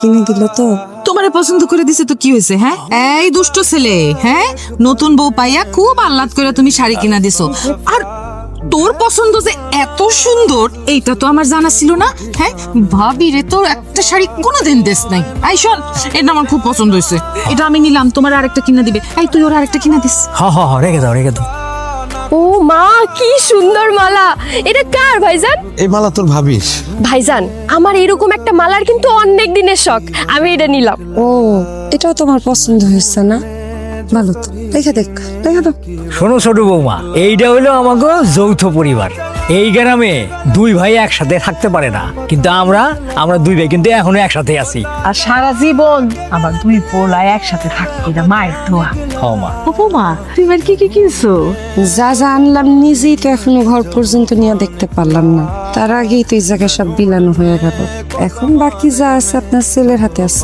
কিনে দিল তো। তোমারে পছন্দ করে দিছে তো কি হয়েছে? হ্যাঁ, এই দুষ্ট ছেলে, হ্যাঁ, নতুন বউ পাইয়া খুব আহ্লাদ করে তুমি শাড়ি কিনা দিছো, আর তোর পছন্দ যে এত সুন্দর এইটা তো আমার জানা ছিল না। হ্যাঁ, ভাবি রে, তোর একটা শাড়ি কোনোদিন দেশ নাই। এই শোন, এটা আমার খুব পছন্দ হয়েছে, এটা আমি নিলাম, তোমার আরেকটা কিনা দিবে। এই তুই ওর আরেকটা কিনা দিস। হ রেখে দাও রেখে দাও। ও মা, কি সুন্দর মালা! এটা কার ভাইজান? এই মালা তোর ভাবিস? ভাইজান, আমার এরকম একটা মালার কিন্তু অনেক দিনের শখ, আমি এটা নিলাম। ও, এটাও তোমার পছন্দ হয়েছে না? ভালো তো, দেখে দেখ, দেখে দাও। শোনো ছোট বৌমা, এইটা হলো আমাকে যৌথ পরিবার। এই গ্রামে দুই ভাই একসাথে থাকতে পারে না, কিন্তু আমরা দুই ভাই কিন্তু এখনো একসাথে আছি। আর সারা জীবন আমার দুই পোলা একসাথে থাকবে, এটা মায়ের দোয়া। হ্যাঁ মা। উপমা, তুমি এবার কি কি কিনছো? যা যা আনলাম নিজেই তো এখনো ঘর পর্যন্ত নিয়ে দেখতে পারলাম না, তার আগেই তো এই জায়গায় সব বিলানো হয়ে গেল। এখন বাকি যা আছে আপনার ছেলের হাতে আছে।